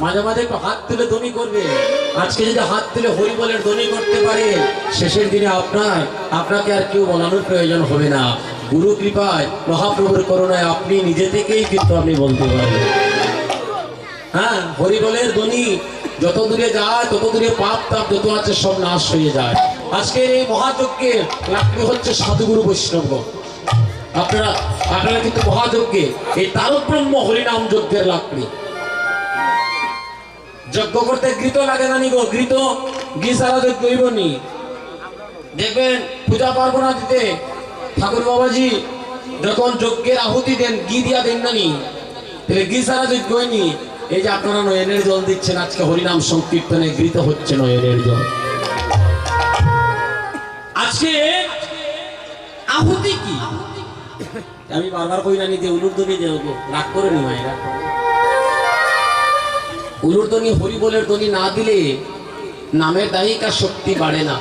মাঝে মাঝে একটু হাত তুলে ধ্বনি করবে। আজকে যদি হাত তুলে হরি বলের ধ্বনি করতে পারে, শেষের দিনে আপনাকে আর কেউ বলানোর প্রয়োজন হবে না। গুরু কৃপায়, মহাপ্রভুর করুণায় আপনি নিজে থেকেই কিন্তু আপনি বলতে পারবেন। হ্যাঁ, হরি বলের ধ্বনি যত দূরে যায় তত দূরে পাপ তাপ যত আছে সব নাশ হয়ে যায়। আজকের এই মহাযজ্ঞের লাকড়ি হচ্ছে সাধুগুরু বৈষ্ণব। আপনারা কিন্তু মহাযজ্ঞে এই তারব্রহ্ম হরিনাম যজ্ঞের লাকড়ি। যজ্ঞ করতে ঘৃত লাগে না নিগো, ঘি সারা যজ্ঞ হইবনি। দেখবেন পূজা পার্বণা দিতে ঠাকুর বাবাজি যখন যজ্ঞের আহুতি দেন, ঘি দিয়া দেন না নি, তাহলে ঘি সারা যজ্ঞ হয়নি। এই যে আপনারা নয়নের জল দিচ্ছেন, আজকে হরিনাম সংকীর্তনে ঘৃত হচ্ছে নয়নের জল। আজকে আহুতি কি আমি বারবার কই না নিতে উলুরধ্বনি দেব, রাগ করে নি মায়েরা। উলুরধ্বনি হরি বলের ধ্বনি না দিলে নামের দায়িকা শক্তি বাড়ে না।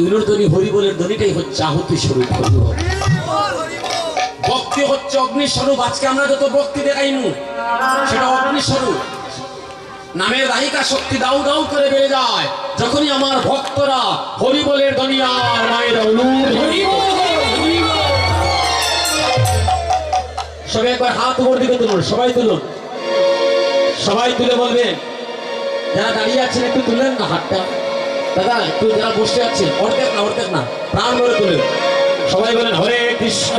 উলুরধ্বনি হরি বলের ধ্বনিটাই হচ্ছে আহুতি স্বরূপ। ভক্তি হচ্ছে অগ্নিস্বরূপ। আজকে আমরা যত ভক্তি দেখাইনু সেটা অগ্নিস্বরূপ। নামের দায়িকা শক্তি দাউ দাউ করে বেড়ে যায় যখনই আমার ভক্তরা হরি বলের ধ্বনি আর মায়ের সবাই একবার হাত উপর দিকে তুলুন, সবাই তুলুন, সবাই তুলে বলবেন। যারা দাঁড়িয়ে আছেন একটু তুলেন না হাতটা। দাদা একটু যারা বসে আছেন অর্ধেক না প্রাণ ভরে তুলেন। সবাই বলেন হরে কৃষ্ণ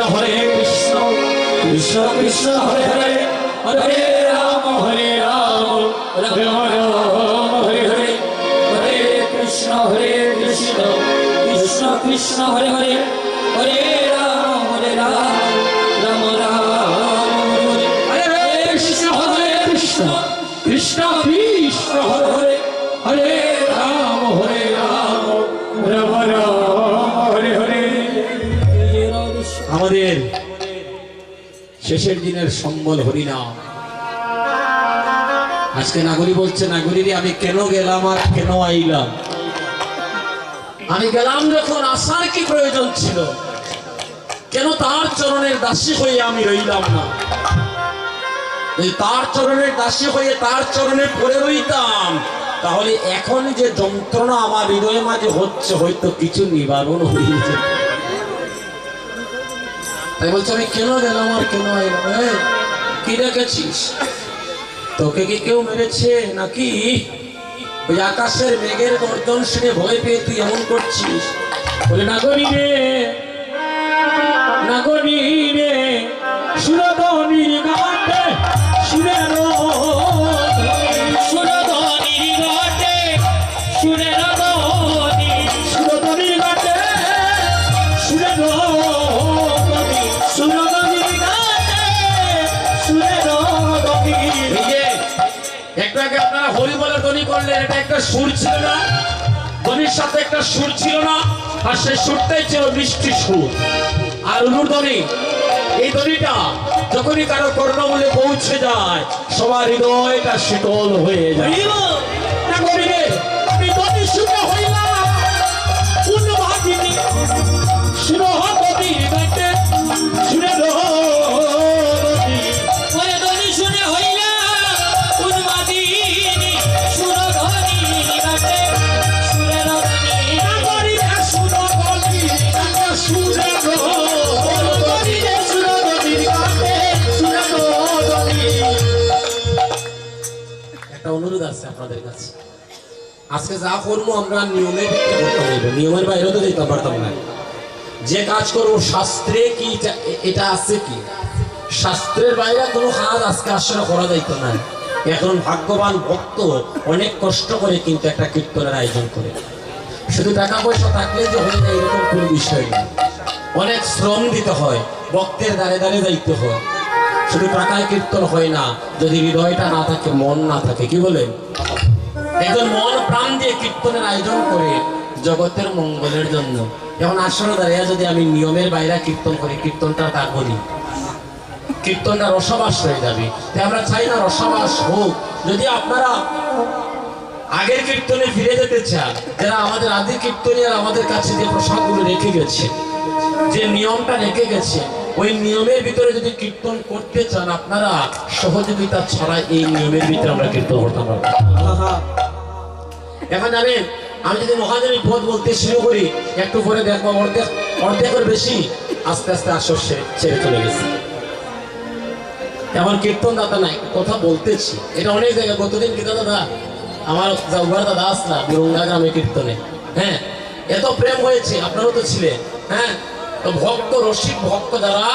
কৃষ্ণ কৃষ্ণ হরে হরে, হরে রাম রাম হরে হরে, হরে কৃষ্ণ কৃষ্ণ কৃষ্ণ হরে হরে, হরে রাম রাম রাম হরে হরে, হরে কৃষ্ণ কৃষ্ণ কৃষ্ণ হরে হরে, হরে রাম রাম হরে হরে। আমাদের শেষের দিনের সম্বল হরিনাম। আজকে নাগরী বলছে, নাগরীরে আমি কেন গেলাম আর কেন আইলাম? আমি গেলাম যখন আসার কি প্রয়োজন ছিল? কেন তার চরণের দাসী হয়ে আমি রইলাম না? তার চরণের দাসী হয়ে তার চরণে পড়ে রইতাম, তাহলে এখন যে যন্ত্রণা আমার হৃদয়ের মাঝে হচ্ছে হয়তো কিছু নিবারণ হয়ে যেত। তাই বলছে আমি কেন গেলাম আর কেন আইলাম? কি রেখেছিস? তোকে কি কেউ মেরেছে নাকি? ওই আকাশের মেঘের গর্জন শুনে ভয় পেয়ে তুই এমন করছিস? বলে নাগরী রে সুরধনির ঘাটে সুরের সুরধনির ঘাটে সুরের সুরধনির ঘাটে সুরের সুরধনির ঘাটে সুরের। একটু আগে আপনারা হরি বলে ধ্বনি করলেন, এটা একটা সুর ছিল না? ধ্বনির সাথে একটা সুর ছিল না? আর সেই সুরটাই ছিল মিষ্টি সুর। আর উলুরধ্বনি, এই ধ্বনিটা যখনই কারো কর্ণমূলে পৌঁছে যায় সবার হৃদয়টা শীতল হয়ে যায়। আমি ধ্বনি শুনে হইলাম উন্মাদিনী, সুরধনির ঘাটে সুরের ধ্বনি শুনে হইলাম উন্মাদিনী, সুরধনির ঘাটে সুরের ধ্বনি। একটা অনুরোধ আছে আপনাদের কাছে, আজকে যা করবো আমরা নিয়মের ভিত্তিতে করতে হইব, নিয়মের বাইরে তো যেতে পারতাম না। যে কাজ করবো শাস্ত্রে কি এটা আছে কি, শাস্ত্রের বাইরে কোনো কাজ আজকে আসলে করা যাইত না। এখন ভাগ্যবান ভক্ত অনেক কষ্ট করে কিন্তু একটা কীর্তনের আয়োজন করে। শুধু টাকা পয়সা থাকলে যে হয়ে যায় এরকম কোনো বিষয় নেই। অনেক শ্রম দিতে হয়, ভক্তের দ্বারে দ্বারে যাইতে হয়। শুধু টাকায় কীর্তন হয় না, যদি হৃদয়টা না থাকে, মন না থাকে। কি বলেন? একজন মন প্রাণ দিয়ে কীর্তনের আয়োজন করে জগতের মঙ্গলের জন্য। এখন আসলে দাঁড়িয়ে যদি আমি নিয়মের বাইরে কীর্তন করি, কীর্তনটা তা করি, কীর্তনটা রসবাস হয়ে যাবে। তাই আমরা চাই না রসবাস হোক। যদি আপনারা আগের কীর্তনে ফিরে যেতে চান, যারা আমাদের আদি কীর্তনী আর আমাদের কাছে যে প্রসাদগুলো রেখে গেছে, যে নিয়মটা রেখে গেছে, ওই নিয়মের ভিতরে যদি কীর্তন করতে চান আপনারা সহযোগিতা ছাড়া এই নিয়মের ভিতরে আমরা কীর্তন করতাম না। এখন জানেন আমি যদি মহাজনের পদ বলতে শুরু করি একটু পরে দেখবো অর্ধেকের বেশি আস্তে আস্তে আসর ছেড়ে চলে গেছে। এমন কীর্তন দাতা নাই কথা বলতেছি, এটা অনেক জায়গায়। গতদিন গীতা দাদা আমার জাউবার দাদা আসলা বিরঙ্গা গ্রামে কীর্তনে, হ্যাঁ এত প্রেম হয়েছে, আপনারও তো ছিলেন। হ্যাঁ তো ভক্ত রসিক ভক্ত যারা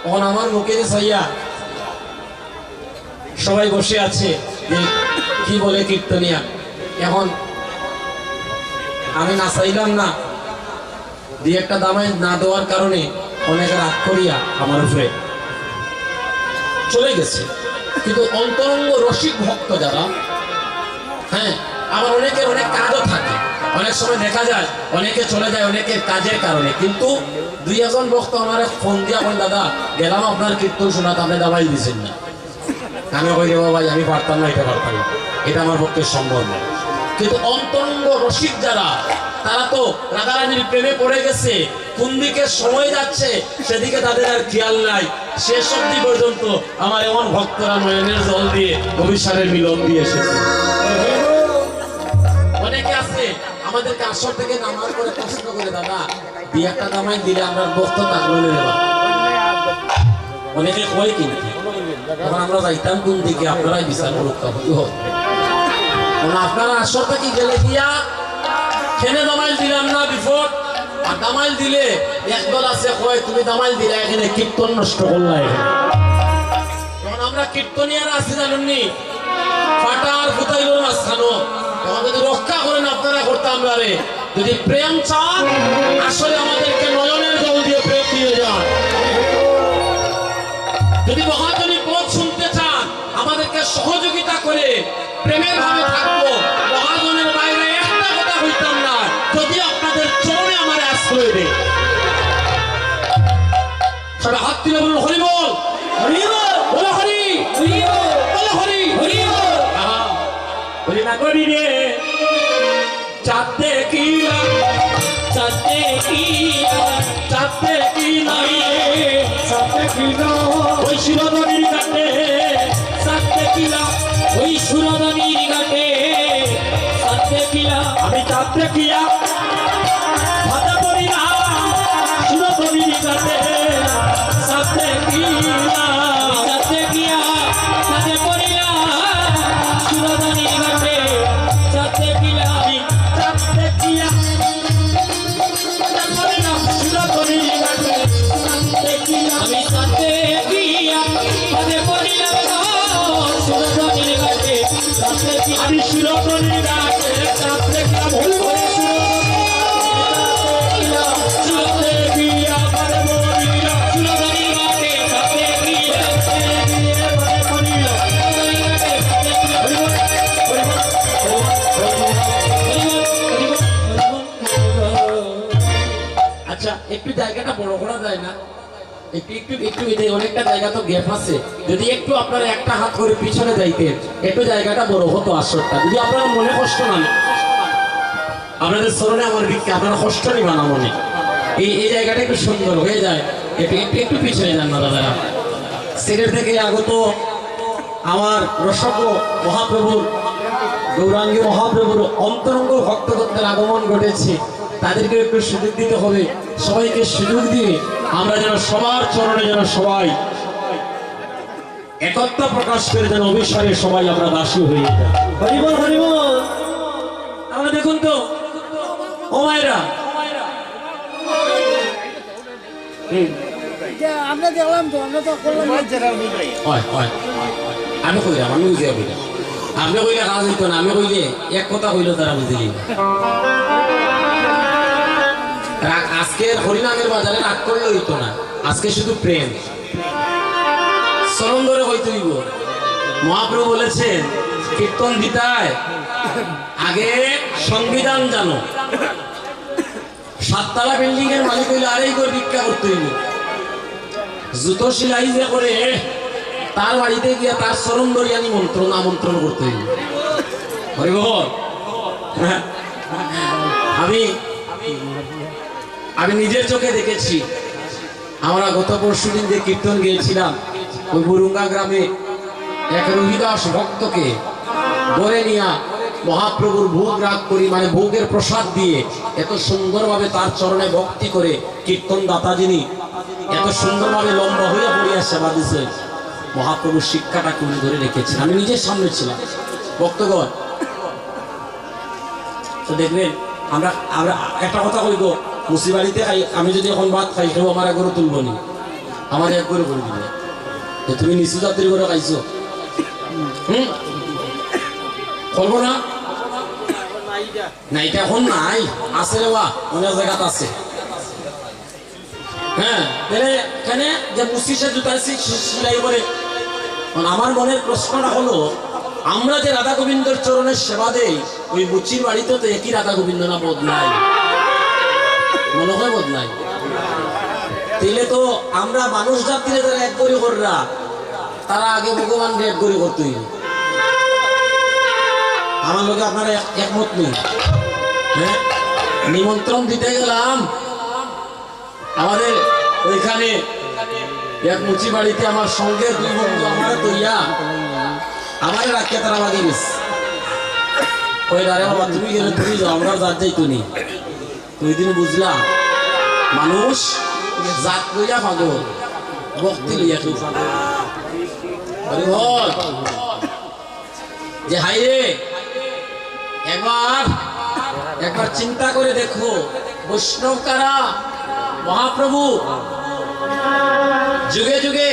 তখন আমার মুখে চাইয়া সবাই বসে আছে যে কি বলে কীর্তনিয়া। এখন আমি না চাইলাম না, দিয়ে একটা দামাই না দেওয়ার কারণে অনেকে রাগ করিয়া আমার উপরে চলে গেছে। কিন্তু অন্তরঙ্গ রসিক ভক্ত যারা, হ্যাঁ আবার অনেকের অনেক কাজও থাকে, অনেক সময় দেখা যায় অনেকে চলে যায় অনেকের কাজের কারণে, কিন্তু দুই একজন ভক্ত আমার ফোন দিয়া বলেন দাদা গেলাম আপনার কীর্তন শোনাতে, আপনি দাবাই দিচ্ছেন না। আমি কই দেবো ভাই আমি পারতাম না, এটা পারতাম না, এটা আমার পক্ষে সম্ভব নয়। কিন্তু অন্তরঙ্গ রসিক যারা তারা তো রাধারানীর প্রেমে পড়ে গেছে, কোন দিকে সময় যাচ্ছে সেদিকে তাদের আর খেয়াল নাই। শেষ অবধি পর্যন্ত আমার এমন ভক্তরা নয়নের জল দিয়ে অভিসারের মিলন দিয়ে এসেছে। অনেকে আছে আমাদেরকে আসর থেকে নামার করে প্রশ্ন করে দাদা দিয়ে একটা দামাই দিলে আমরা বক্ত থাকলো নেবা। অনেকে কয় কিন্তু তখন আমরা যাইতাম কোন দিকে, আপনারাই বিচার করুক হোক। আপনারা আসর থেকে গেলে গিয়া খেনে দামাইল দিলাম না বিপদ, আর দামাইল দিলে একদল আছে কয় তুমি দামাইল দিলে এখানে কীর্তন নষ্ট করলা। এখন আমরা কীর্তনিয়ারা আছি জানেননি, ফাটার ফুটাইল না স্থানো, এখন যদি রক্ষা করেন আপনারা করতাম রে। যদি প্রেম চান আসলে আমাদেরকে নয়নের জল দিয়ে প্রেম দিয়ে যান। যদি মহাজনী পদ শুনতে চান আমাদেরকে সহযোগিতা করে প্রেমের ভাবে থাকবো। মহাজনের বাইরে একটা কথা হইতাম না যদি আপনাদের চরণে আমার আশ্রয় দেয়। সবাই হাত তুলে বলুন হরি বল, হরি বল, বলো হরি, হরি বল, বলো হরি, হরি বল। হরি না করি রে চাঁদে কি চাঁদে কি চাঁদে কি নাই চাঁদে কি ওই সুরধনির কাটে চাঁদে কিলা ওই সুরধনির কাটে চাঁদে কিলা আমি চাঁদে কিয়া ভাতা করি না সুরধনির কাটে চাঁদে কিলা চাঁদে কিয়া চাঁদে করি না সুরধনির কাটে চাঁদে কিলা আমি চাঁদে কিয়া আমি সাথে গিয়া পদে পড়িলাম সুরধনির ঘাটে আমি সুরধনির ঘাটে সাথে গিয়া ভুল করে সুরধে গিয়া পদে পড়িলাম সুরধনির ঘাটে সাথে গিয়া পদে পড়িলাম। আচ্ছা একটু জায়গাটা বড় করা যায় না? একটু একটু একটু অনেকটা জায়গা তো গ্যাপ আছে, যদি একটু আপনারা একটা হাত করে পিছনে যাইতেন একটু জায়গাটা বড় হতো আসরটা। যদি আপনারা মনে কষ্ট না, আপনাদের স্মরণে আমার ভিক্ষা, আপনারা কষ্ট নিবা না মনে, এই জায়গাটা একটু সুন্দর হয়ে যায়। একটু একটু একটু পিছনে যান না দাদারা। সিলেট থেকে আগত আমার রসজ্ঞ মহাপ্রভুর গৌরাঙ্গী মহাপ্রভুর অন্তরঙ্গ ভক্তগণদের আগমন ঘটেছে, তাদেরকে একটু সুযোগ দিতে হবে। সবাইকে সুযোগ দিয়ে আমরা যেন সবার চরণে যেন সবাই একত্র প্রকাশ করে যেন অভিসারে সবাই আমরা দাসী হয়ে যাই। হরিবল হরিবল। আমরা দেখুন তো ও মায়েরা আমরা দেখলাম তো, আমরা তো করলাম আমি কইলাম আমি বুঝিয়া কইলাম, আপনি কইলে কাজ হইতো না, আমি কইলে এক কথা কইল তারা বুঝলি। আজকের হরিনামের বাজারে রাগ করলে হইতো না, আজকে শুধু প্রেম চরণ ধরে হইতে হইব। মহাপ্রভু বলেছেন কীর্তন দিতায় আগে সংবিধান জানো। সাততলা বিল্ডিং এর মালিক হইলে আরেই করে ভিক্ষা করতে হইব। জুতো সিলাই যে করে তার বাড়িতে গিয়া তার চরণ ধরিয়া নিমন্ত্রণ আমন্ত্রণ করতে হইব। হরিবল। আমি নিজের চোখে দেখেছি আমরা গত পরশু দিন যে কীর্তন গিয়েছিলাম, ওই বুরুঙ্গা গ্রামে এক রোহিদাস ভক্তকে ধরে নিয়া মহাপ্রভুর ভোগ রাগ করি, মানে ভোগের প্রসাদ দিয়ে এত সুন্দরভাবে তার চরণে ভক্তি করে কীর্তন দাতা যিনি এত সুন্দরভাবে লম্বা হইয়া পড়িয়া সেবা দিছে। মহাপ্রভুর শিক্ষাটা উনি ধরে রেখেছেন, আমি নিজের সামনে ছিলাম। ভক্তগণ তো দেখবেন, আমরা আমরা একটা কথা কইব, মুসিবাড়িতে খাই, আমি যদি এখন ভাত খাই কেউ আমার একবারও তুলবো নি, আমার এক করে করে দিবে যে তুমি নিচু জাতির করে খাইছো। বলবো না, না এটা এখন নাই, আছে রে বা অনেক জায়গাত আছে। হ্যাঁ কেন যে মুসিসে জুতাইছি সিলাই করে। আমার মনের প্রশ্নটা হলো, আমরা যে রাধা গোবিন্দর চরণের সেবা দেই, ওই বুচির বাড়িতে তো একই রাধা গোবিন্দ না বদনাই, মনে হয় বদনাই। তাইলে তো আমরা মানুষ জাতিরে যারা এক করি কররা, তারা আগে ভগবানকে এক করি করতেই। আমার লোকে আপনারা একমত নেই? হ্যাঁ, নিমন্ত্রণ দিতে গেলাম আমাদের ওইখানে এক মুচি বাড়িতে, আমার সঙ্গে দুই বন্ধু আমার তৈয়া আমার রাখিয়া তারা বাগিয়ে গেছে। ওই দাঁড়ে বাবা তুমি গেলে তুমি যাও, আমরা জাত যাইতো নি। ওই দিন বুঝলাম মানুষ জাত লইয়া পাগল, ভক্তি লইয়া কেউ পাগল। যে হাই রে, একবার চিন্তা করে দেখো, বৈষ্ণব কারা? মহাপ্রভু যুগে যুগে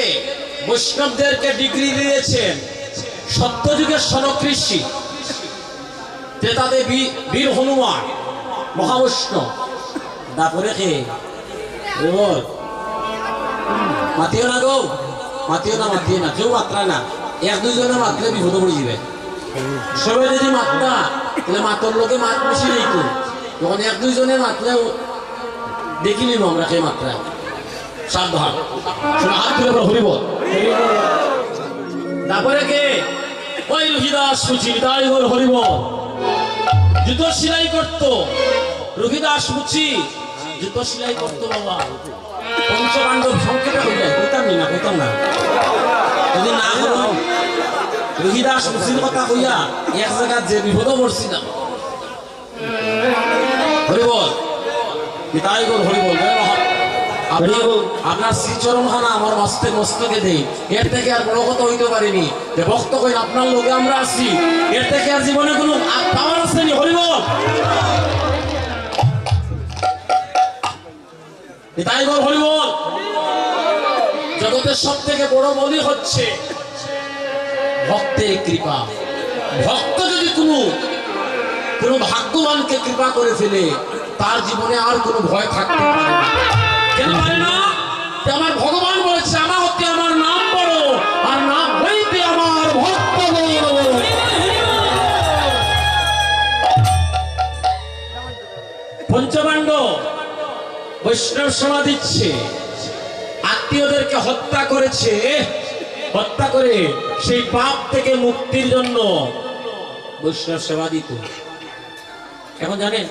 বৈষ্ণবদেরকে ডিগ্রি দিয়েছেন। সত্য যুগের সনকৃষি, ত্রেতাতে বীর হনুমান মহাবৈষ্ণব, তারপরে কে মাতিও না গো, মাতিও না, কেউ মাত্রা না, এক দুইজনে মাত্রে বিপদ পড়ে যাবে। সবাই যদি মাত্রা, তাহলে মাতর লোকে মাত বেশি নেই তো, যখন এক দুইজনে মাত্রেও দেখি নিব আমরা কে মাত্রা। সাবধান, হাত তুলে হরিব। তারপরে কে? ওই রোহিদাস মুচি, তাই বল হরিব। জুতো সেলাই করতো রোহিদাস মুচি, জুতো সেলাই করতো বাবা। পঞ্চপাণ্ডব সংক্ষেপে হয়ে যায়, কইতাম না যদি না হলো রোহিদাস মুচির কথা কইয়া এক জায়গা যে বিপদ পড়ছি না। হরিবল, তাই বল হরিবল। আপনার শ্রীচরণ খানা আমার মস্তকে দেই, এর থেকে আর বড় কথা হইতে পারিনি যে ভক্ত কই আপনার লোকে আমরা আছি, এর থেকে আর জীবনে কোনো পাওয়ার আসেনি। হরিবল, তাই বল হরিবল। জগতের সব থেকে বড় বলি হচ্ছে ভক্তের কৃপা। ভক্ত যদি কোনো ভাগ্যবানকে কৃপা করে ফেলে, তার জীবনে আর কোনো ভয় থাকতে পারে না। কেন পারে না? আমার ভগবান বলেছে, আমার হতে আমার নাম বড়, আর নাম হইতে আমার ভক্ত বড়। পঞ্চপাণ্ডব বৈষ্ণব সেবা দিচ্ছে, আত্মীয়দেরকে হত্যা করেছে, হত্যা করে সেই পাপ থেকে মুক্তির জন্য বৈষ্ণব সেবা দিত। এখন জানেন,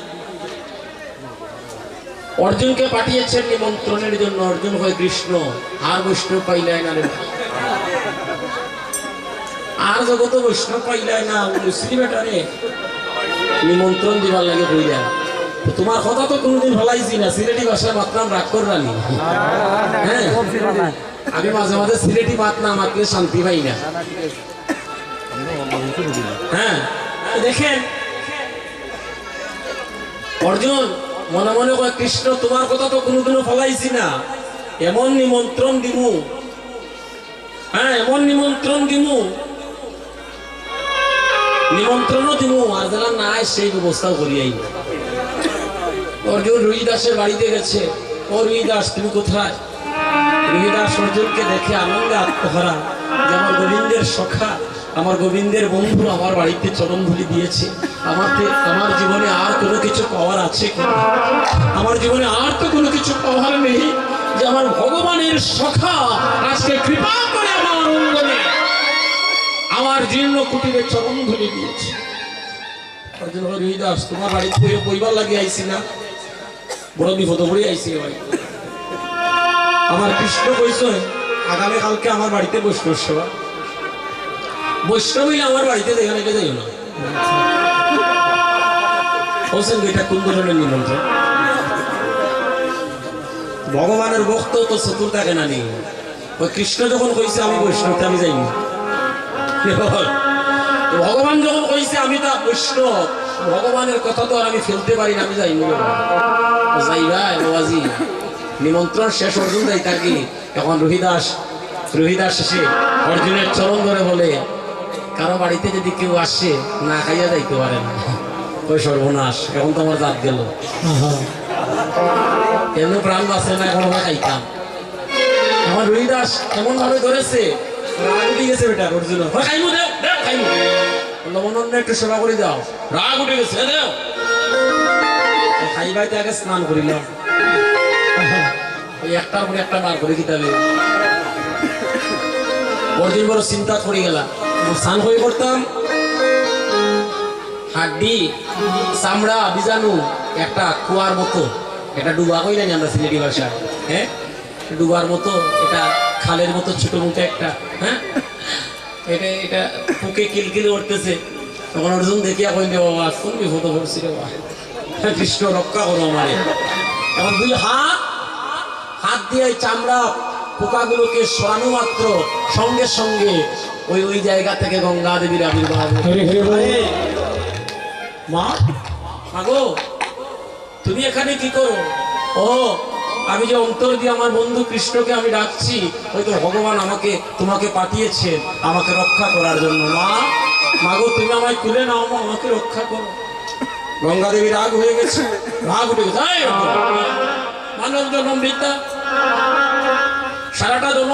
অর্জুনকে পাঠিয়েছেন নিমন্ত্রণের জন্য, অর্জুন হয় কৃষ্ণ, আর বৈষ্ণব পাইলাই না রে, আর জগত বৈষ্ণব পাইলাই না। মুসলিম এটারে নিমন্ত্রণ দিবার লাগে কইলা, তোমার কথা তো কোনোদিন ভালাইছি না, সিলেটি ভাষায় মাতলাম রাগ করলানি। হ্যাঁ, আমি মাঝে মাঝে সিলেটি মাত না মাতলে শান্তি পাই না। হ্যাঁ, দেখেন অর্জুন মনে মনে কয়, কৃষ্ণ তোমার কথা তো কোনোদিনও ফলাইছি না, এমন নিমন্ত্রণ দিমু, হ্যাঁ এমন নিমন্ত্রণ দিমু, নিমন্ত্রণও দিমু, আর যারা নাই সেই ব্যবস্থাও করিয়াই। অর্জুন রোহিদাসের বাড়িতে গেছে। ও রোহিদাস তুমি কোথায়? রোহিদাস অর্জুনকে দেখে আনন্দে আত্মহারা, যে আমার গোবিন্দের সখা, আমার গোবিন্দের বন্ধু আমার বাড়িতে চরণধুলি দিয়েছে। আমার জীবনে আর কোনো কিছু পাওয়ার আছে কি? আমার জীবনে আর তো কোনো কিছু পাওয়ার নেই, যে আমার ভগবানের সখা আজকে কৃপা করে আমার অঙ্গনে আমার জীর্ণ কুটিরে চরণধুলি দিয়েছে। অর্জুন রোহিদাস তোমার বাড়িতে বইবার লাগিয়ে আইসি না, বড় বিপদ পড়ে আইসি। আমার কৃষ্ণ কইছে আগামী কালকে আমার বাড়িতে বৈষ্ণব সেবা। বৈষ্ণব হইলে আমার বাড়িতে যেখানে যাইও না। বলছেন এটা কোন ধরনের নিমন্ত্রণ? ভগবানের ভক্ত তো চতুর থাকে না নি। ওই কৃষ্ণ যখন কইছে আমি বৈষ্ণব, আমি যাইনি। ভগবান যখন কইছে আমি তা বৈষ্ণব, ভগবানের কথা তো আর আমি ফেলতে পারি না, আমি যাইনি। যাই ভাই বাবাজি, নিমন্ত্রণ শেষ অর্জুন যাই থাকি। এখন রোহিদাস শেষে অর্জুনের চরণ ধরে বলে, কারো বাড়িতে যদি কেউ আসে না খাইয়া যাইতে পারে না। ওই সর্বনাশ, এখন তো আমার জাত গেল। এমন প্রাণ বাঁচে না, এখন আমরা খাইতাম। আমার রোহিদাস এমন ভাবে ধরেছে, রাগ উঠে গেছে বেটা অর্জুন। খাইমু দেও দেও খাইমু, লবণন্য একটু সেবা করে দাও। রাগ উঠে গেছে, দেও। খাইবাইতে আগে স্নান করিলাম, ওই একটার পরে একটা বার করে কিতাবে। অর্জুন বড় চিন্তা করে গেলাম। স্নান করে করতাম, হাড্ডি চামড়া বীজাণু একটা কুয়ার মতো, এটা ডুবা কই জানি আমরা সিলেটি ভাষায়। হ্যাঁ, ডুবার মতো, এটা খালের মতো ছোট মুখে একটা। হ্যাঁ, এটা এটা পুকে কিলকিল উঠতেছে। তখন অর্জুন দেখিয়া কইলে, বাবা কোন বিপদ পড়ছি রে বাবা, কৃষ্ণ রক্ষা করো আমারে। এখন দুই হাত দিয়ে চামড়া পোকাগুলোকে সরানো মাত্র সঙ্গে সঙ্গে ওই ওই জায়গা থেকে গঙ্গা দেবীর আবির্ভাব। মা, মাগো তুমি এখানে কি করো? ও, আমি যে অন্তর দিয়ে আমার বন্ধু কৃষ্ণকে আমি ডাকছি, হয়তো ভগবান তোমাকে পাঠিয়েছেন আমাকে রক্ষা করার জন্য। মা, মাগো তুমি আমায় তুলে নাও, মা আমাকে রক্ষা করো। গঙ্গা দেবী রাগ হয়ে গেছে, রাগ উঠে গেছে। মানব জন্ম বিদ্যা, সারাটা জন্ম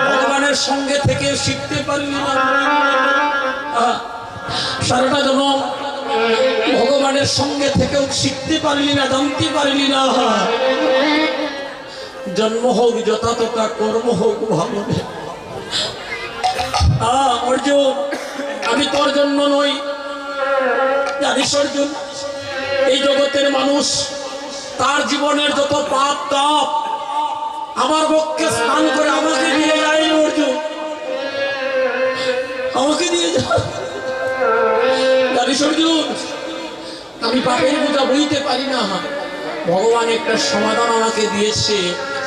ভগবানের সঙ্গে থেকে শিখতে পারলি না। সারাটা জন্ম ভগবানের সঙ্গে থেকেও শিখতে পারলি না, জানতে পারলি না। জন্ম হোক যথা তথা, কর্ম হোক ভালো। অর্জুন, আমি তোর জন্য নই, জানিস অর্জুন, এই জগতের মানুষ তার জীবনের যত পাপ তাপ আমার বক্ষে স্নান করে আমাকে দিয়ে যায়। অর্জুন, আমাকে দিয়ে যায়। জানিস অর্জুন, আমি পাপের বোঝা বইতে পারি না। ভগবান একটা সমাধান আমাকে দিয়েছে,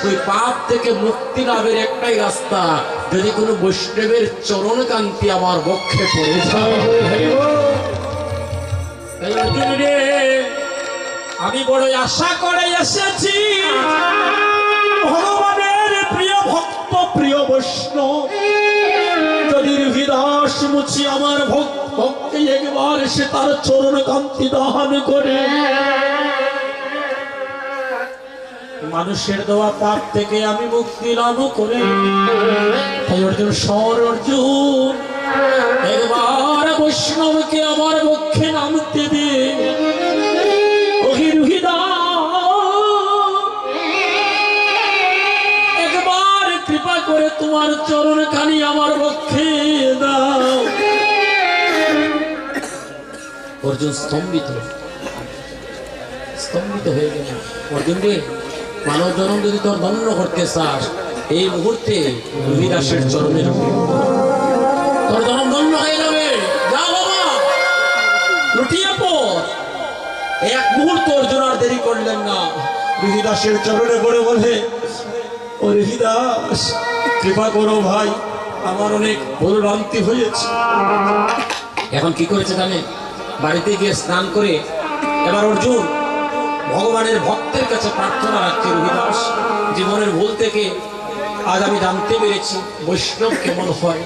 ওই পাপ থেকে মুক্তি লাভের একটাই রাস্তা, যদি কোনো বৈষ্ণবের চরণ কান্তি আমার বক্ষে পড়ে যায়। আমি বড়ই আশা করে এসেছি, ভগবানের প্রিয় ভক্ত প্রিয় বৈষ্ণব যদি হৃদাস মুছি আমার ভক্তি একবার সে তার চরণ কান্তি দান করে, মানুষের দেওয়া পাপ থেকে আমি মুক্তি লাভ করে। তাই অর্জুন, সর অর্জুন, একবার বৈষ্ণবকে আমার পক্ষে নামতে দে। একবার কৃপা করে তোমার চরণ কানি আমার পক্ষে দাও। অর্জুন স্তম্ভিত হয়ে গেল। অর্জুন রে, মানব জন্ম যদি তোর ধন্য করতে চাস, এই মুহূর্তে রবিদাসের চরণের তোর জন্ম ধন্য হয়ে যাবে। যা বাবা, লুটিয়ে পড়। এক মুহূর্ত অর্জুন আর দেরি করলেন না, রবিদাসের চরণে পড়ে বলে, ও রবিদাস, কৃপা করো ভাই, আমার অনেক ভুল ভ্রান্তি হয়েছে। এখন কি করেছে জানে? বাড়িতে গিয়ে স্নান করে এবার অর্জুন ভগবানের ভক্তের কাছে প্রার্থনা রাখছে, রবিদাস, জীবনের ভুল থেকে আজ আমি জানতে পেরেছি বৈষ্ণব কেমন হয়।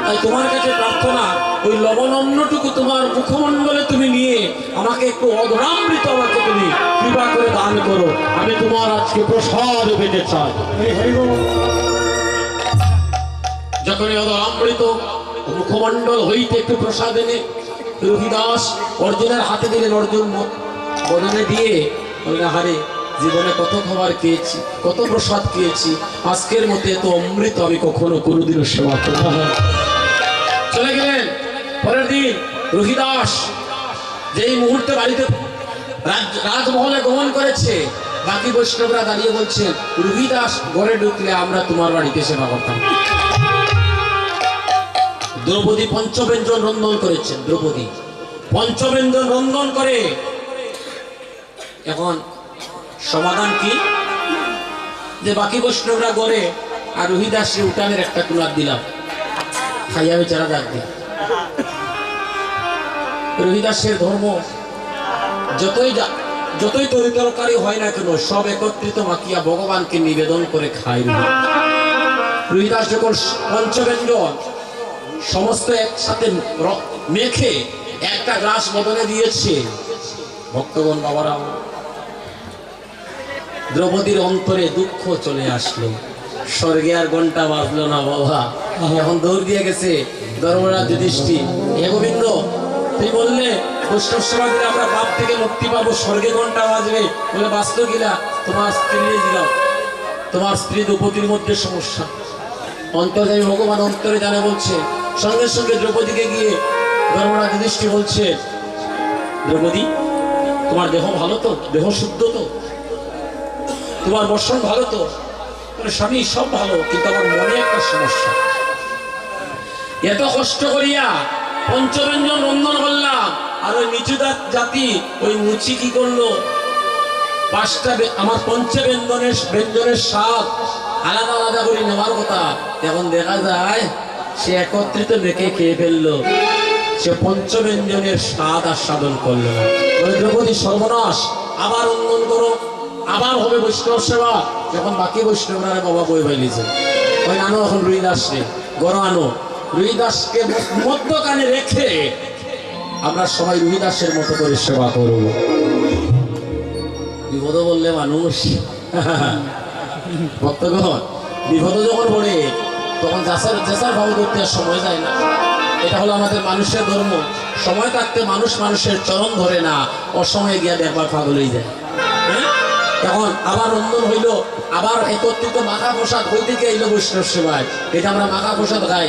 তাই তোমার কাছে প্রার্থনা, ওই লবণন্নটুকু তোমার মুখমণ্ডলে তুমি নিয়ে আমাকে একটু অধরামৃত আমাকে তুমি কৃপা করে দান করো। আমি তোমার আজকে প্রসাদ পেতে চাই। যখন অধরামৃত মুখমণ্ডল হইতে একটু প্রসাদ এনে রবিদাস অর্জুনের হাতে দিলেন। অর্জুন বদনে দিয়ে বললেন, হারে, জীবনে কত খাবার খেয়েছি, কত প্রসাদ খেয়েছি, আজকের মতো এত অমৃত আমি কখনো কোনোদিনও সেবা করব না। চলে গেলেন। পরের দিন রবিদাস যেই মুহূর্তে বাড়িতে রাজমহলে গমন করেছে, বাকি বৈষ্ণবরা দাঁড়িয়ে বলছেন, রুহিদাস ঘরে ঢুকলে আমরা তোমার বাড়িতে সেবা করতাম। দ্রৌপদী পঞ্চব্যঞ্জন রন্ধন করেছেন। দ্রৌপদী পঞ্চব্যঞ্জন রন্ধন করে এখন সমাধান কি, যে বাকি বৈষ্ণবরা গড়ে আর রুহিদাসে উঠানের একটা কুলার দিলাম, খাইয়া বেচারা ডাক দিল। রুহিদাসের ধর্ম যতই তরিতরকারি হয় না কেন, সব একত্রিত মাখিয়া ভগবানকে নিবেদন করে খায়। রুহিদাস যখন পঞ্চব্যঞ্জন সমস্ত একসাথে মেখে একটা গ্লাস বদলে দিয়েছে, ভক্তগণ বাবারা, দ্রৌপদীর অন্তরে দুঃখ চলে আসলো। স্বর্গে আর ঘন্টা বাজলো না বাবা, এখন দৌড় দিয়ে গেছে ধর্মরাজ যুধিষ্ঠির। হে গোবিন্দ, তুই বললে বৈষ্ণব সেবা দিলে আমরা পাপ থেকে মুক্তি পাবো, স্বর্গে ঘন্টা বাজবে, বলে বাঁচলো কিনা? তোমার স্ত্রী দিলাম, তোমার স্ত্রী দ্রৌপদীর মধ্যে সমস্যা। অন্তর্যামী ভগবান অন্তরে জানে বলছে। সঙ্গে সঙ্গে দ্রৌপদীকে গিয়ে ধর্মরাজ যুধিষ্ঠির বলছে, দ্রৌপদী তোমার দেহ ভালো তো? দেহ শুদ্ধ তো? তোমার বর্ষণ ভালো তো? স্বামী সব ভালো, কিন্তু আমার মনে একটা সমস্যা। এত কষ্ট করিয়া পঞ্চব্যঞ্জন রন্ধন করলাম, আর ওই নিচু জাতি ওই মুচি কি করলো, পাঁচটা আমার ব্যঞ্জনের স্বাদ আলাদা আলাদা করে নেওয়ার কথা, এখন দেখা যায় সে একত্রিত মেখে খেয়ে ফেললো, সে পঞ্চব্যঞ্জনের স্বাদ আস্বাদন করলো না। দ্রৌপদী সর্বনাশ, আবার রন্ধন করো, আবার হবে বৈষ্ণব সেবা। যখন বাকি বৈষ্ণবরা বাবা বই বাইলিছে, ওই আনো এখন রুহিদাস রে গড় আনো, রুহিদাসকে মধ্যখানে রেখে আমরা সবাই রুহিদাসের মতো করে সেবা করব। বিপদ বললে মানুষ ভক্তগণ, বিপদ যখন পড়ে তখন যাচার ভাব করতে আর সময় যায় না। এটা হলো আমাদের মানুষের ধর্ম। সময় থাকতে মানুষ মানুষের চরণ ধরে না, অসময়ে গিয়া দেখবার পাগল হয়ে যায়। এখন আবার রন্ধন হইল, আবার একত্রিত মাখা প্রসাদ হই থেকে আইলো বৈষ্ণব সেবায়। এটা আমরা মাখা প্রসাদ খাই,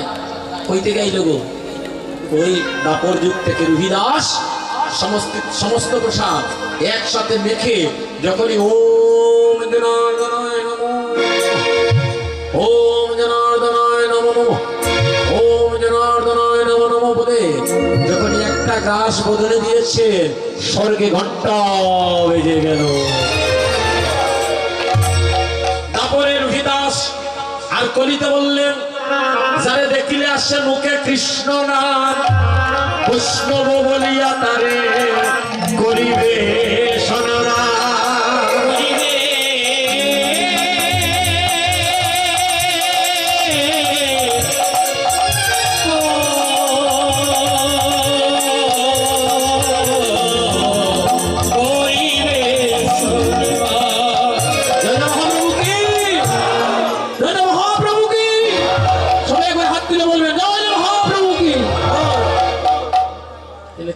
হই থেকে আইলো গো ওই দাপর যুগ থেকে। রুহিদাস সমস্ত প্রসাদ একসাথে মেখে যখনই ওম জনার্দনায় নমঃ, ওম জনার্দনায় নমঃ, ওম জনার্দনায় নমঃ নমঃ বলে যখনই একটা গ্রাস বদলে দিয়েছে, স্বর্গে ঘন্টা বেজে গেল। রুহিদাস আর কলিতে বললেন, যারে দেখিলে আসে মুখে কৃষ্ণ নাম, বৈষ্ণব বলিয়া তারে করিবে সনাতন।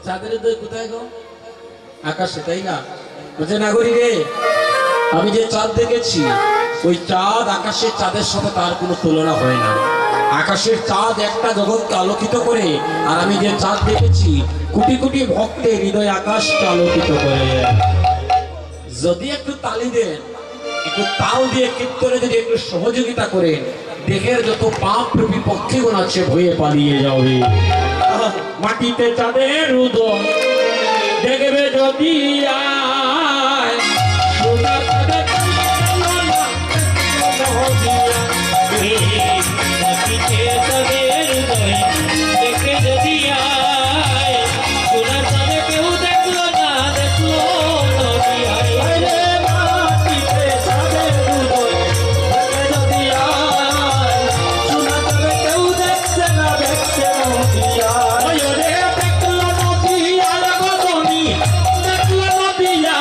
চাঁদের দই কোথায় গো? আকাশে, তাই না? বুঝে না করি রে, আমি যে চাঁদ দেখেছি, ওই চাঁদ আকাশের চাঁদের সাথে তার কোনো তুলনা হয় না। আকাশের চাঁদ একটা জগৎকে আলোকিত করে, আর আমি যে চাঁদ দেখেছি কোটি কোটি ভক্তের হৃদয় আকাশকে আলোকিত করে। যদি একটু তালি দেন, একটু তাল দিয়ে কীর্তনে যদি একটু সহযোগিতা করেন, দেহের যত পাপ রূপী পক্ষীগণ আছে ভয়ে পালিয়ে যাবে। মাটিতে চাঁদের উদয় দেখবে যদি আয়, সোনার চাঁদের মাটিতে চাঁদের উদয় দেখে যদি আয়, সোনার চাঁদে কেউ দেখলো না, দেখলো মাটিতে চাঁদের উদয় দেখে যদি আয়, সোনার চাঁদে কেউ দেখছে না, দেখছে নদিয়া। দেখলো নদিয়া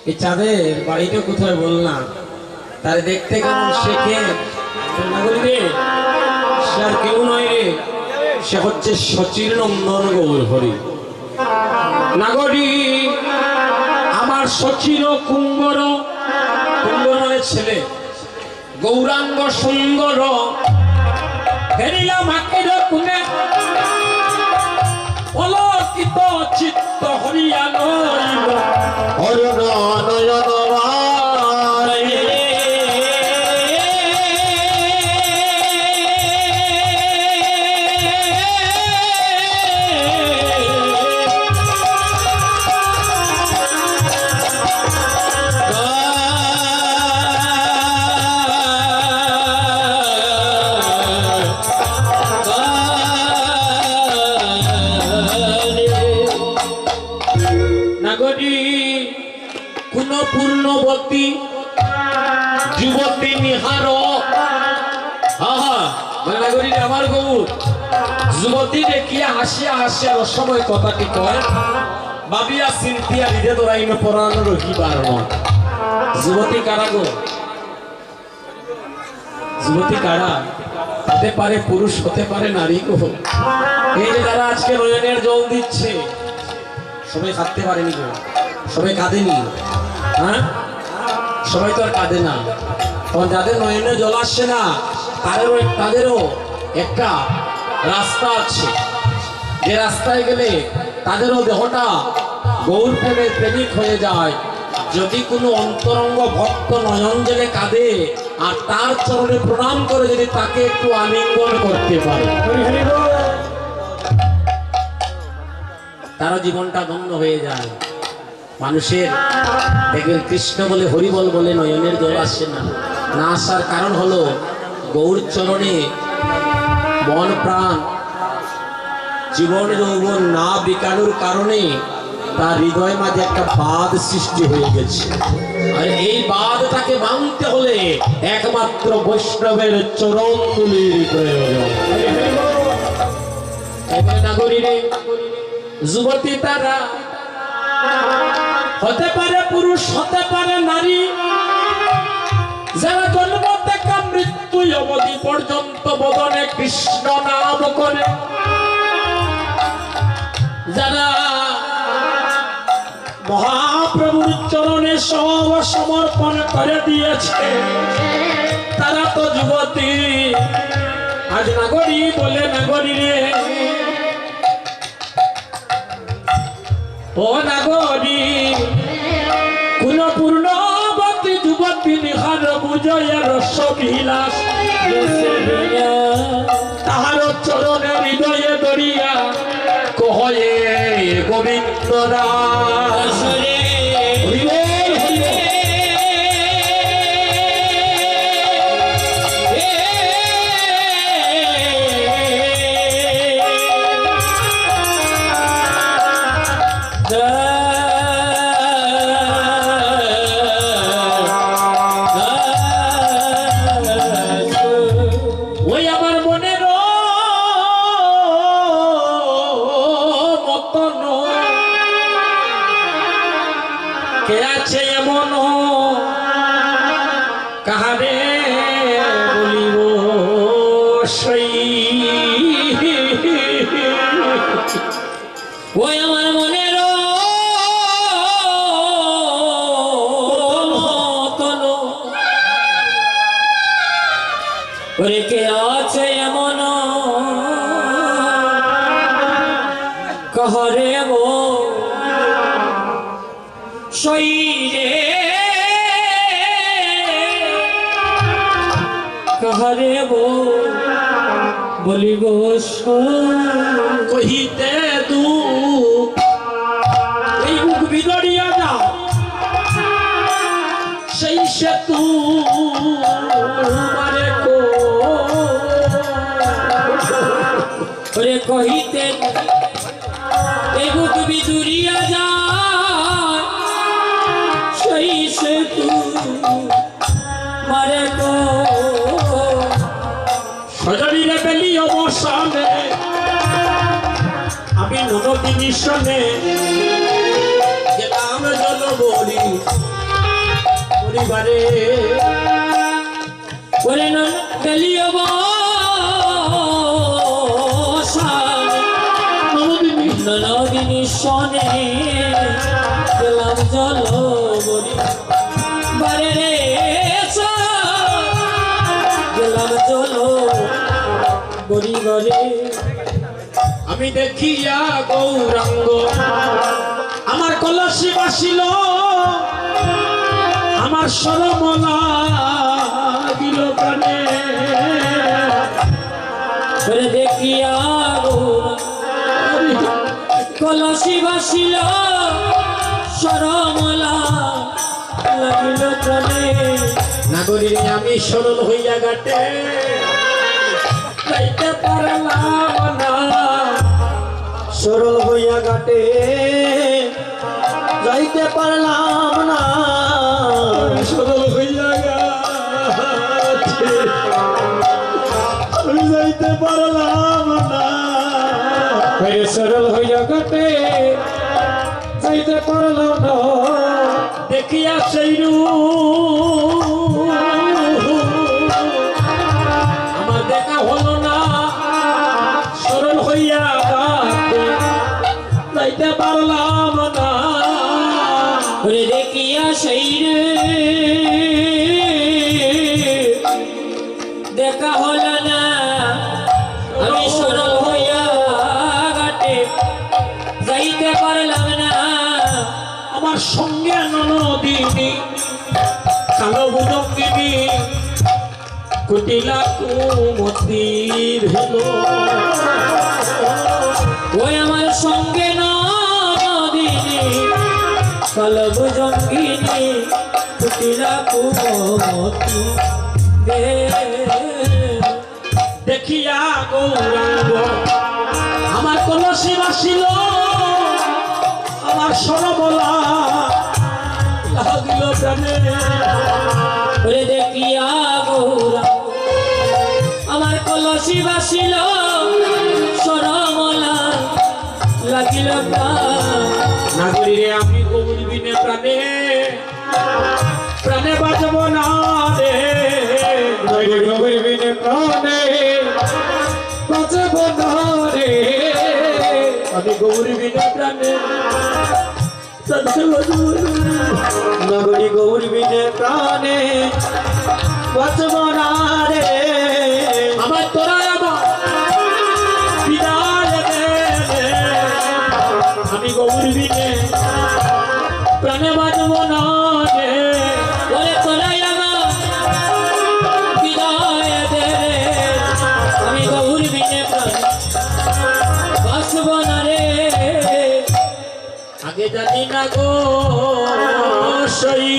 এই চাঁদের বাড়িটা কোথায় বললাম, তার দেখতে কেমন সে কে নাগরী রে, সে আর কেউ নয় রে, সে হচ্ছে শচীর নন্দন গৌর হরি। নাগরী আমার শচীর কুম্বর, কুম্বর মানে ছেলে, গৌরাঙ্গ সুন্দর, ফেরিলাম হাকের কুনে অলকিত চিত্ত হরিয়া নইল অরুণ নয়ন কোন পূর্ণবতী যুবতী নিহার নাগরী আমার গৌর যুবতী দেখিয়া হাসিয়া হাসিয়া রসময় কথাটি কয়, ভাবিয়া চিন্তিয়া হৃদয় দরাইন পরাণ রহিবার মন। যুবতী কারা গো? যুবতী কারা? হতে পারে পুরুষ, হতে পারে নারী গো। এই যে যারা আজকে নয়নের জল দিচ্ছে, সবাই কাঁদতে পারেনি গো, সবাই কাঁদেনি। হ্যাঁ, সবাই তো আর কাঁদে না। তখন যাদের নয়নে জল আসছে না, তাদেরও একটা রাস্তা আছে, যে রাস্তায় গেলে তাদেরও দেহটা গৌর প্রেমের প্রেমিক হয়ে যায়। যদি কোনো অন্তরঙ্গ ভক্ত নয়ন জলে কাঁদে আর তার চরণে প্রণাম করে যদি তাকে একটু আলিঙ্গন করতে পারে, তার জীবনটা ধন্য হয়ে যায়। মানুষের দেখবেন কৃষ্ণ বলে হরিবল বলে নয়নের জল আসে না, না আসার কারণ হলো গৌর চরণে মন প্রাণ জীবন যৌবন না বিকানোর কারণে তার হৃদয় মাঝে একটা বাঁধ সৃষ্টি হয়ে গেছে। আর এই বাঁধটাকে ভাঙতে হলে একমাত্র বৈষ্ণবের চরণ তুলির প্রয়োজন। নাগরী রে, যুবতী তারা হতে পারে পুরুষ, হতে পারে নারী, যারা জন্ম থেকে মৃত্যু অবধি পর্যন্ত বদনে কৃষ্ণ নাম করে, যারা মহাপ্রভুর চরণে সব সমর্পণ করে দিয়েছে, তারা তো যুবতী। আজ নাগরী বলে, নাগরী রে ও নাগরী, কোন পূর্ণবতী যুবতী নিহার বুঝয় রস বিলাস, তাহার চরণে হৃদয়ে দরিয়া কহে গোবিন্দ দাস। কে আছে এমন কাহারে বলিব সই, ওই আমার মনের মতন, ওরে কে আছে এমন কাহারে শৈরে, কাহারে বলিব কহিতে দুঃখ, এই বুক বিদরিয়া যাও সেই সেতু করে কহিতে, এই বুক বিদুরিয়া যা সেই সেতু মারে গো। সজনীরে বেলি অবসানে আমি নদী মিশনে গেলাম জল বলি, পরিবারে ওরে নন গলিও নদিনী সনে গেলাম জল বলি বারে রে গেলাম জল বলি বারে আমি দেখিয়া গৌরাঙ্গ আমার কলসি বাসিল আমার সরমলা দিল প্রাণে ওরে দেখিয়া কলসি বাসিল সরমলা লাগিল প্রাণে নাগরী আমি সরল হইয়া গাটে যাইতে পারলাম না সরল হইয়া ঘাটে যাইতে পারলাম না সরল হইয়া গাটে আমি যাইতে পারলাম না সরল হইয়া ঘাটে যাইতে পারলাম না দেখিয়া সেই আমার দেখা হলো না সরল হইয়া গাটে যাইতে পারলাম না ওরে দেখিয়া সেই দেখা হলো না আমি সরল হইয়া ঘাটে যাইতে পারলাম না আমার সঙ্গে ননদিনী কালো বুজঙ্গিনী কুটিলা কুমতি ভেলো ওই আমার সঙ্গে নদিনী কলব জঙ্গিনী কুটিলা কুমতি দেখিয়া গৌরাঙ্গ আমার কলসি বাসিল আমার সরবলা লাগিল প্রাণে ওরে দেখিয়া গৌরা আমার কলসি বাসিল সরমলা লাগিল নাগরীরে আমি গৌর বিনে প্রাণে প্রাণে বাঁচব না রে গৌর বিনে প্রাণে বাঁচব না রে আমি গৌর বিনে প্রাণে নগরী গৌর বিনে প্রাণে বাঁচব না রে আমার তোরা আমার বিদায় দে আমি গৌর বিনে প্রাণে বাঁচব না রে ওরে তোরাই আমার বিদায় দে রে আমি গৌর বিনে প্রাণে বাঁচব না রে আগে জানি না গো সই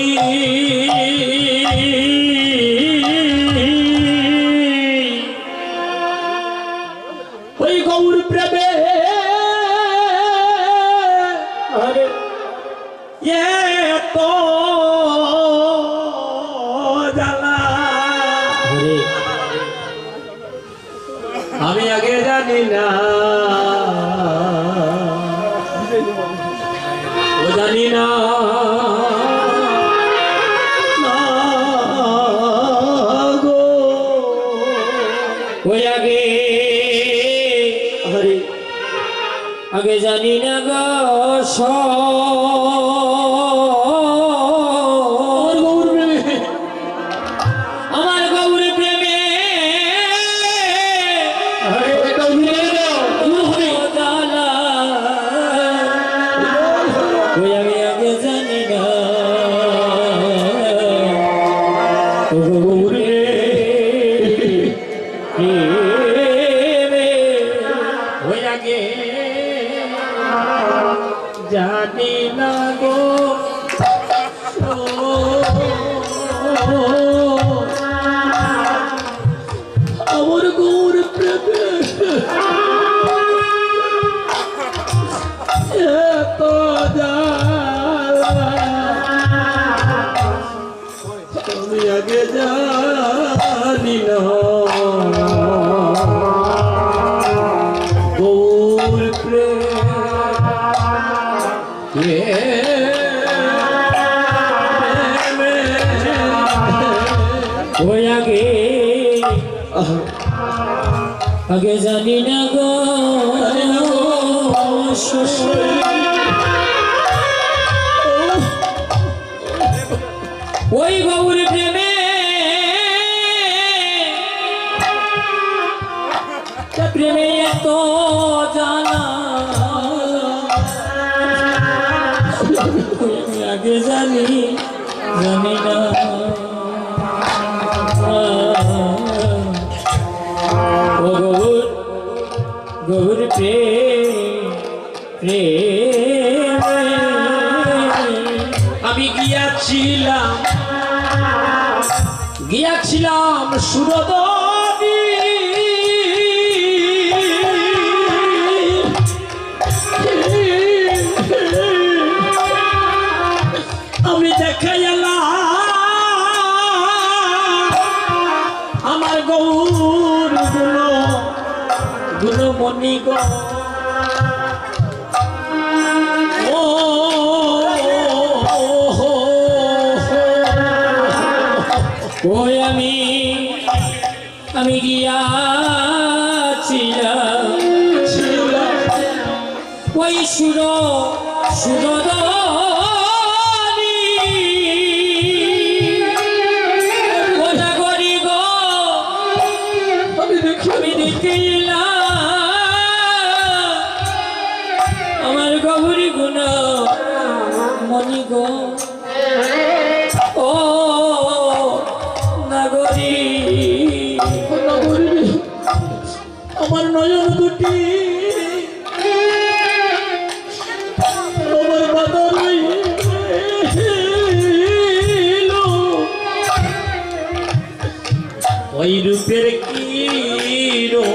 ওই গৌর প্রেমে আরে এত জ্বালা আমি আগে জানি না ও জানি না গো ওই আগে হরে আগে জানি না গো আমার গৌর প্রেমে জ্বালা ওই আমি আগে জানি না ও গৌর প্রেমে ওই আগে জানি না গো আমার গৌর প্রেমে এত জ্বালা আমি আগে জানি না গৌর প্রেমে আগে জানি না গো ওই গৌর প্রেমে প্রেমে এত জানা আগে জানি জানি না ও গৌর গৌর প্রেম আমি গিয়াছিলাম সুরদী আমি দেখাই আমার গৌর গুণমণি গো ওই আমি গিয়াছিলাম ওই সুরদী ও নাগরি গো আমি দেখিলাম আমার গৌরী গুণ মণি গো ও নাগরি আমার নয়ন দুটি আমার বাধা রইল ওই রূপের কিরণে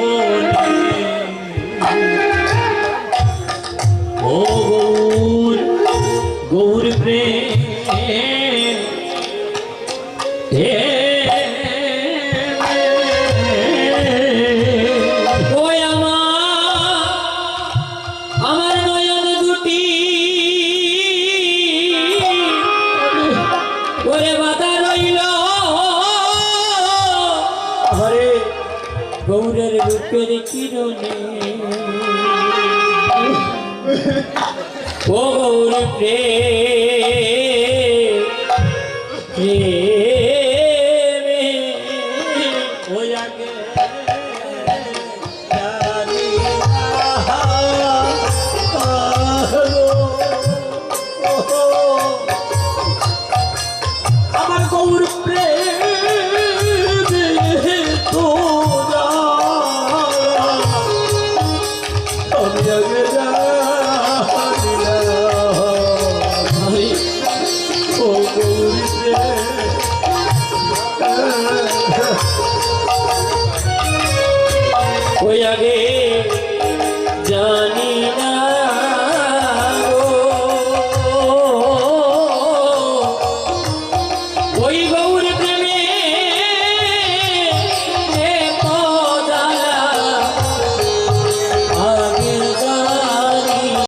ও গৌর গৌর প্রেম ওই আমার নয়ন দুটি ওরে বাধা রইল হরে গৌরের রূপের কিরণে ও গৌর প্রেমে ওই আগে জানি আমার গৌর প্রেমে তোরা আমি আগে জানি